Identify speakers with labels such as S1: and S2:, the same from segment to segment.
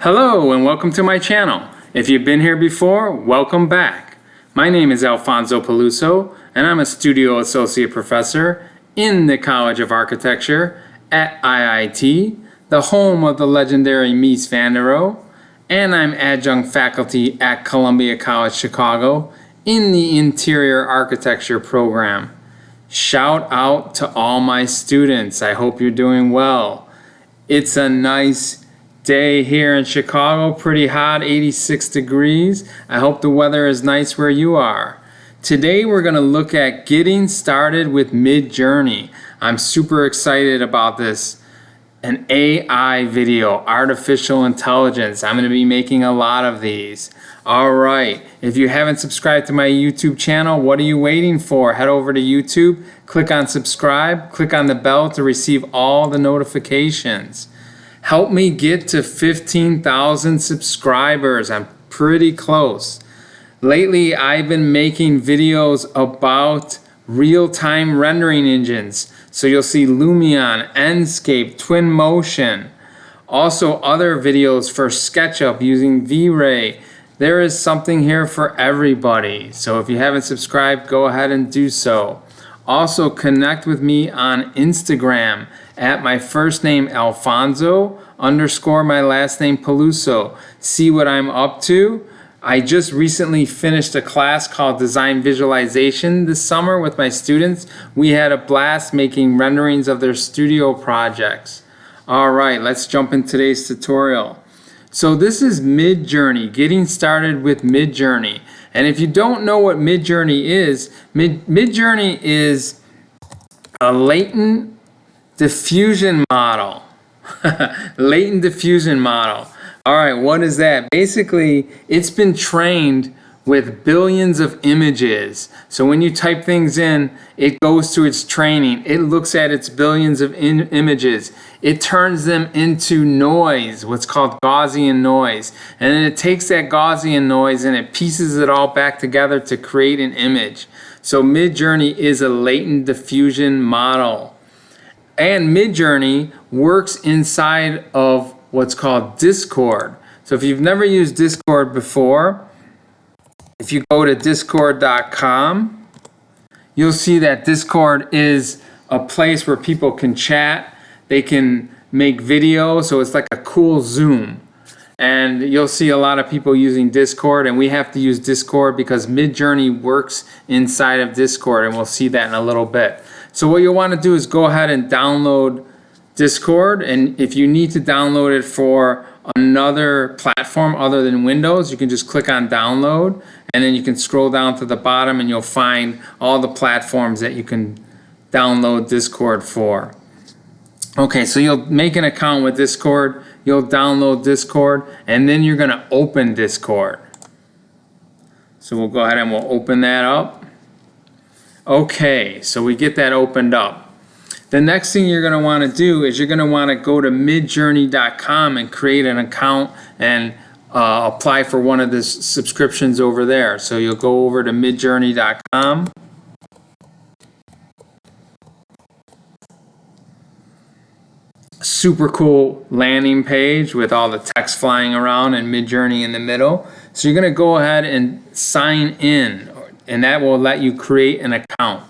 S1: Hello and welcome to my channel. If you've been here before, welcome back. My name is Alfonso Peluso and I'm a Studio Associate Professor in the College of Architecture at IIT, the home of the legendary Mies van der Rohe, and I'm adjunct faculty at Columbia College Chicago in the Interior Architecture program. Shout out to all my students. I hope you're doing well. It's a nice day here in Chicago, pretty hot, 86 degrees. I hope the weather is nice where you are. Today we're going to look at getting started with Midjourney. I'm super excited about this. An AI video, artificial intelligence. I'm going to be making a lot of these. All right, if you haven't subscribed to my YouTube channel, what are you waiting for? Head over to YouTube, click on subscribe, click on the bell to receive all the notifications. Help me get to 15,000 subscribers. I'm pretty close. Lately, I've been making videos about real-time rendering engines. So you'll see Lumion, Enscape, Twinmotion. Also other videos for SketchUp using V-Ray. There is something here for everybody. So if you haven't subscribed, go ahead and do so. Also connect with me on Instagram at my first name Alfonso _ my last name Peluso. See what I'm up to. I just recently finished a class called Design Visualization this summer with my students. We had a blast making renderings of their studio projects. All right, let's jump in today's tutorial. So this is Midjourney, getting started with Midjourney. And if you don't know what Midjourney is, Midjourney is a latent diffusion model. Latent diffusion model. All right, what is that? Basically, it's been trained with billions of images. So when you type things in, it goes to its training. It looks at its billions of images. It turns them into noise, what's called Gaussian noise. And then it takes that Gaussian noise and it pieces it all back together to create an image. So Midjourney is a latent diffusion model. And Midjourney works inside of what's called Discord. So if you've never used Discord before, if you go to discord.com, you'll see that Discord is a place where people can chat, they can make videos, so it's like a cool Zoom. And you'll see a lot of people using Discord, and we have to use Discord because Midjourney works inside of Discord, and we'll see that in a little bit. So what you'll want to do is go ahead and download Discord, and if you need to download it for another platform other than Windows, you can just click on download, and then you can scroll down to the bottom and you'll find all the platforms that you can download Discord for. Okay, so you'll make an account with Discord, you'll download Discord, and then you're going to open Discord. So we'll go ahead and we'll open that up. Okay, so we get that opened up. The next thing you're going to want to do is you're going to want to go to midjourney.com and create an account and apply for one of the subscriptions over there. So you'll go over to midjourney.com. Super cool landing page with all the text flying around and Midjourney in the middle. So you're going to go ahead and sign in, and that will let you create an account.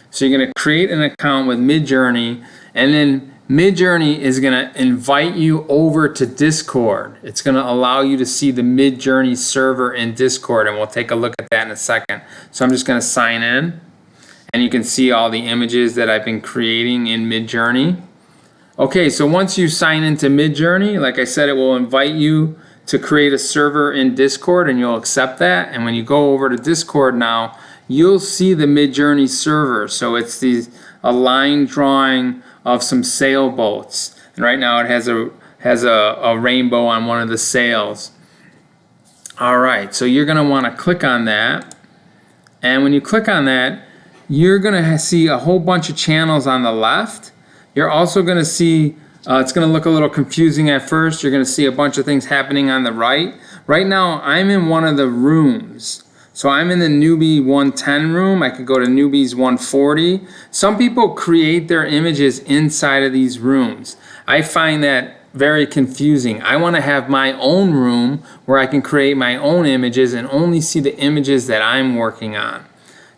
S1: So you're going to create an account with Midjourney, and then Midjourney is going to invite you over to Discord. It's going to allow you to see the Midjourney server in Discord, and we'll take a look at that in a second. So I'm just going to sign in, and you can see all the images that I've been creating in Midjourney. Okay, so once you sign into Midjourney, like I said, it will invite you to create a server in Discord, and you'll accept that. And when you go over to Discord now, you'll see the Midjourney server. So it's a line drawing of some sailboats, and right now it has a rainbow on one of the sails. All right, so you're going to want to click on that, and when you click on that, you're going to see a whole bunch of channels on the left. You're also going to see it's going to look a little confusing at first. You're going to see a bunch of things happening on the right. Right now I'm in one of the rooms. So I'm in the newbie 110 room. I could go to newbies 140. Some people create their images inside of these rooms. I find that very confusing. I want to have my own room where I can create my own images and only see the images that I'm working on.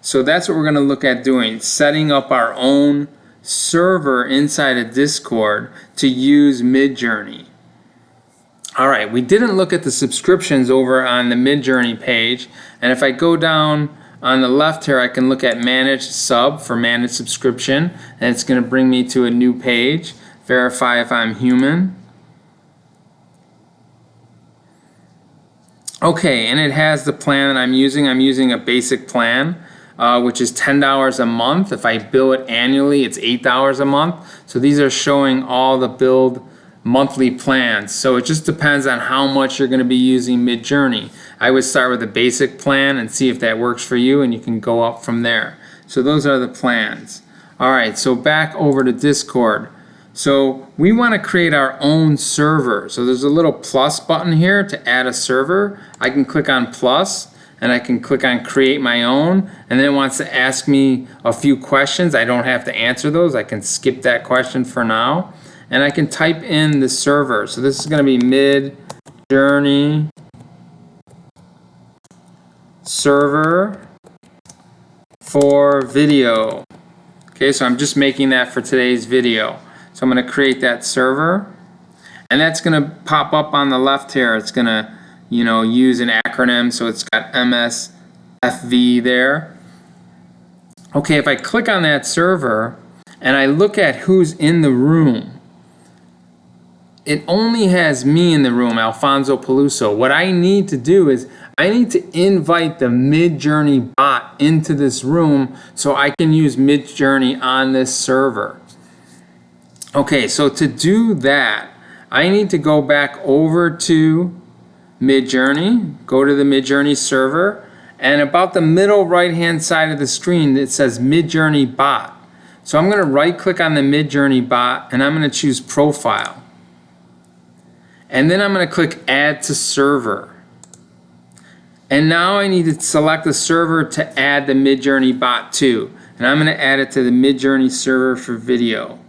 S1: So that's what we're going to look at doing, setting up our own server inside of Discord to use Midjourney. All right, we didn't look at the subscriptions over on the Midjourney page, and if I go down on the left here, I can look at Manage Sub for Manage Subscription, and it's going to bring me to a new page. Verify if I'm human. Okay, and it has the plan that I'm using. I'm using a basic plan, which is $10 a month. If I bill it annually, it's $8 a month. So these are showing all the billed monthly plans. So it just depends on how much you're going to be using Midjourney. I would start with a basic plan and see if that works for you, and you can go up from there. So those are the plans. All right, so back over to Discord. So we want to create our own server. So there's a little plus button here to add a server. I can click on plus and I can click on create my own, and then it wants to ask me a few questions. I don't have to answer those. I can skip that question for now, and I can type in the server. So this is going to be Midjourney server for video. Okay, so I'm just making that for today's video. So I'm going to create that server, and that's going to pop up on the left here. It's going to, use an acronym, so it's got MSFV there. Okay, if I click on that server and I look at who's in the room, it only has me in the room, Alfonso Peluso. What I need to do is I need to invite the Midjourney bot into this room so I can use Midjourney on this server. Okay, so to do that, I need to go back over to Midjourney, go to the Midjourney server, and about the middle right-hand side of the screen, it says Midjourney bot. So I'm going to right-click on the Midjourney bot, and I'm going to choose Profile. And then I'm going to click Add to Server. And now I need to select the server to add the Midjourney bot to. And I'm going to add it to the Midjourney server for video.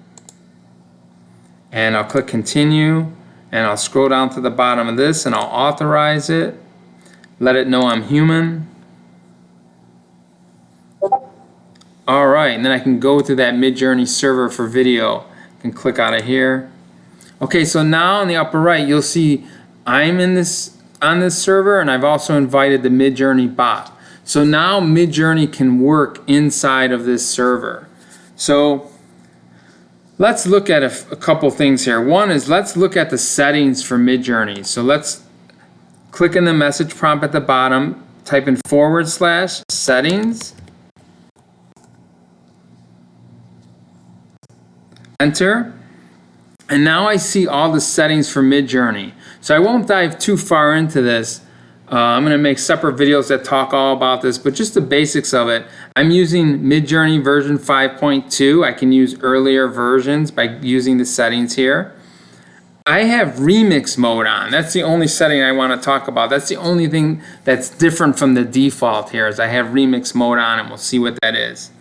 S1: And I'll click continue, and I'll scroll down to the bottom of this and I'll authorize it, let it know I'm human. All right, and then I can go to that Midjourney server for video. I can click out of here. Okay, so now in the upper right, you'll see I'm on this server, and I've also invited the Midjourney bot. So now Midjourney can work inside of this server. So let's look at a couple things here. One is let's look at the settings for Midjourney. So let's click in the message prompt at the bottom, type in /settings, enter, and now I see all the settings for Midjourney. So I won't dive too far into this. I'm going to make separate videos that talk all about this, but just the basics of it. I'm using Midjourney version 5.2. I can use earlier versions by using the settings here. I have remix mode on. That's the only setting I want to talk about. That's the only thing that's different from the default here, is I have remix mode on, and we'll see what that is.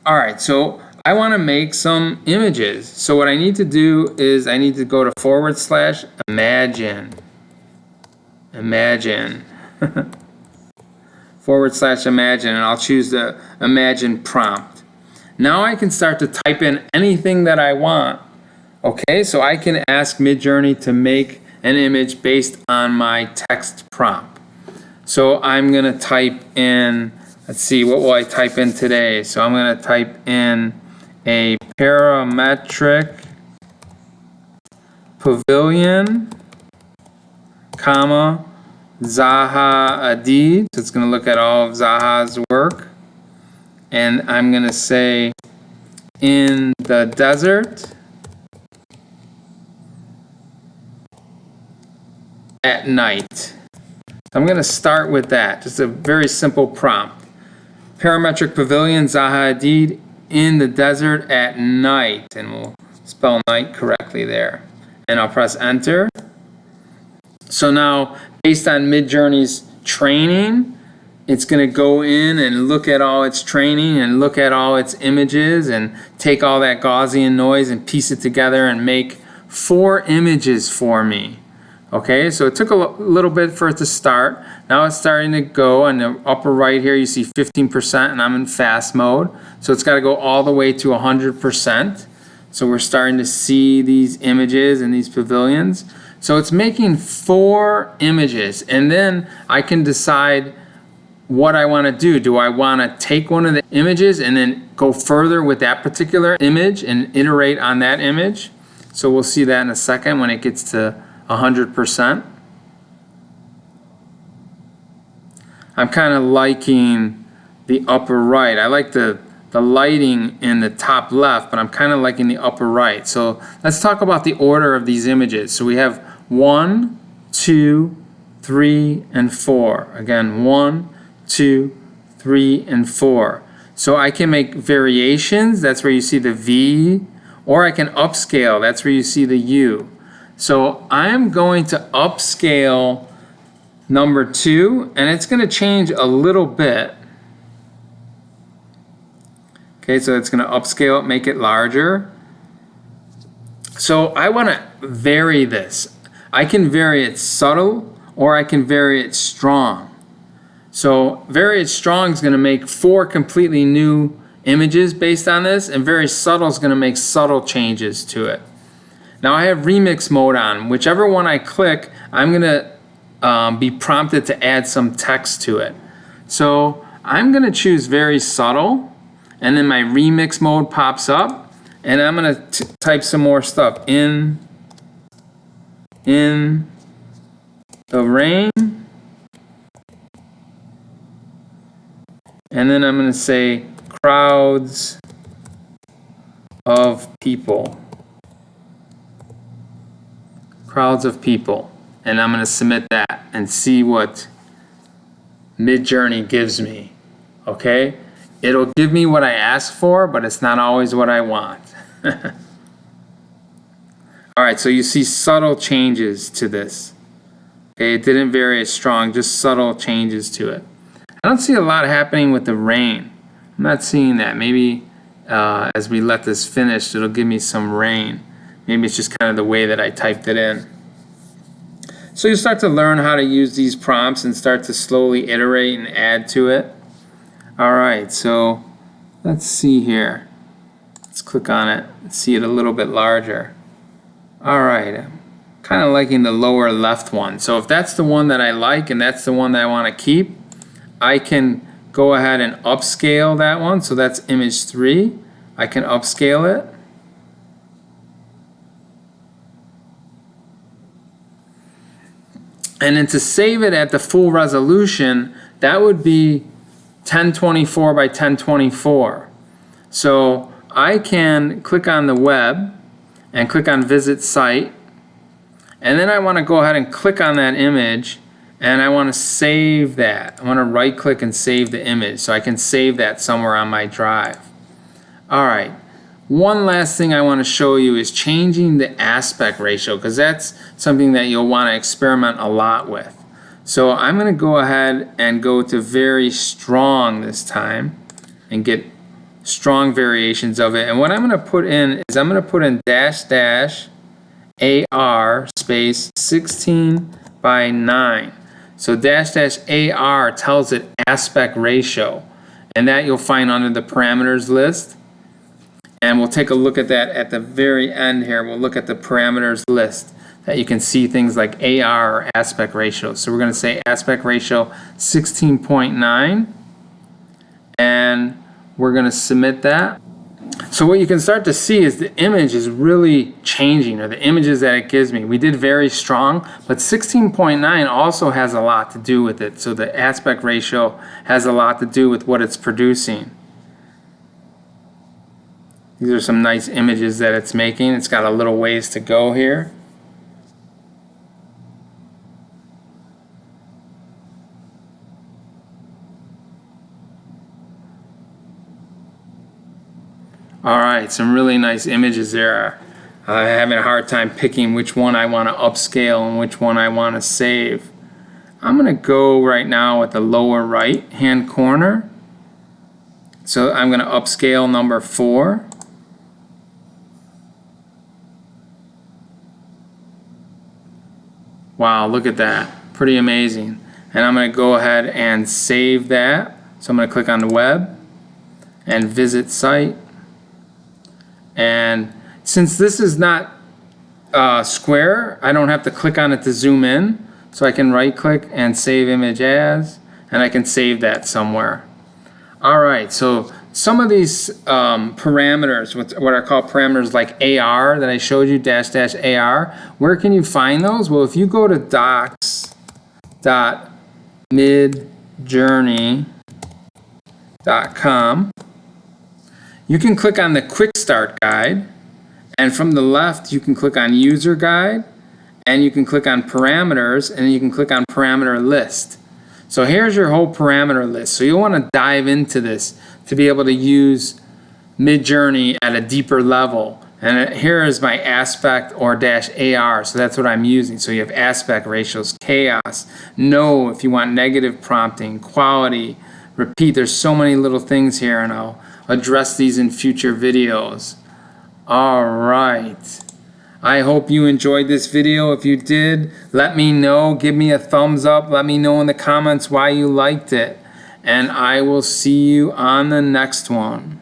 S1: All right, so I want to make some images. So what I need to do is I need to go to /imagine. Imagine. /imagine, and I'll choose the imagine prompt. Now I can start to type in anything that I want. Okay, so I can ask Midjourney to make an image based on my text prompt. So I'm going to type in, let's see, what will I type in today? So I'm going to type in a parametric pavilion, comma, Zaha Hadid. So it's going to look at all of Zaha's work. And I'm going to say in the desert at night. I'm going to start with that. Just a very simple prompt. Parametric pavilion, Zaha Hadid, in the desert at night. And we'll spell night correctly there. And I'll press enter. So now, based on Midjourney's training, it's going to go in and look at all its training and look at all its images and take all that Gaussian noise and piece it together and make 4 images for me. Okay, so it took a little bit for it to start. Now it's starting to go. In the upper right here, you see 15%, and I'm in fast mode. So it's got to go all the way to 100%. So we're starting to see these images and these pavilions. So it's making 4 images, and then I can decide what I want to do. Do I want to take one of the images and then go further with that particular image and iterate on that image? So we'll see that in a second when it gets to 100%. I'm kind of liking the upper right. I like the lighting in the top left, but I'm kind of liking the upper right. So let's talk about the order of these images. So we have 1, 2, 3, and 4. Again, 1, 2, 3, and 4. So I can make variations. That's where you see the V, or I can upscale. That's where you see the U. So I'm going to upscale number 2, and it's going to change a little bit. Okay, so it's going to upscale it, make it larger. So I want to vary this. I can vary it subtle, or I can vary it strong. So vary it strong is going to make 4 completely new images based on this, and very subtle is going to make subtle changes to it. Now I have remix mode on. Whichever one I click, I'm going to be prompted to add some text to it. So I'm going to choose very subtle, and then my remix mode pops up, and I'm going to type some more stuff. In the rain, and then I'm going to say crowds of people. Crowds of people. And I'm going to submit that and see what Midjourney gives me. Okay? It'll give me what I asked for, but it's not always what I want. Alright, so you see subtle changes to this. Okay, it didn't vary as strong, just subtle changes to it. I don't see a lot happening with the rain. I'm not seeing that. Maybe as we let this finish, it'll give me some rain. Maybe it's just kind of the way that I typed it in. So you start to learn how to use these prompts and start to slowly iterate and add to it. Alright, so let's see here. Let's click on it and see it a little bit larger. Alright, I'm kind of liking the lower left one. So if that's the one that I like and that's the one that I want to keep, I can go ahead and upscale that one. So that's image 3. I can upscale it. And then to save it at the full resolution, that would be 1024 by 1024. So I can click on the web and click on visit site, and then I want to go ahead and click on that image, and I want to save that. I want to right click and save the image so I can save that somewhere on my drive. Alright, one last thing I want to show you is changing the aspect ratio, because that's something that you'll want to experiment a lot with. So I'm going to go ahead and go to very strong this time and get strong variations of it. And what I'm going to put in is I'm going to put in --AR space 16 by 9. So --AR tells it aspect ratio, and that you'll find under the parameters list. And we'll take a look at that at the very end here. We'll look at the parameters list that you can see things like AR or aspect ratio. So we're going to say aspect ratio 16.9, and we're going to submit that. So what you can start to see is the image is really changing, or the images that it gives me. We did very strong, but 16.9 also has a lot to do with it. So the aspect ratio has a lot to do with what it's producing. These are some nice images that it's making. It's got a little ways to go here. Alright, some really nice images there. I'm having a hard time picking which one I want to upscale and which one I want to save. I'm going to go right now with the lower right hand corner. So I'm going to upscale number 4. Wow, look at that. Pretty amazing. And I'm going to go ahead and save that. So I'm going to click on the web and visit site. And since this is not square, I don't have to click on it to zoom in. So I can right click and save image as, and I can save that somewhere. All right, so some of these parameters, what are called parameters like AR that I showed you, --AR, where can you find those? Well, if you go to docs.midjourney.com, you can click on the Quick Start Guide, and from the left you can click on User Guide, and you can click on Parameters, and you can click on Parameter List. So here's your whole parameter list. So you'll want to dive into this to be able to use Midjourney at a deeper level. And here is my aspect or -AR. So that's what I'm using. So you have aspect ratios, chaos, no if you want negative prompting, quality, repeat. There's so many little things here, and I'll address these in future videos. All right. I hope you enjoyed this video. If you did, let me know. Give me a thumbs up. Let me know in the comments why you liked it. And I will see you on the next one.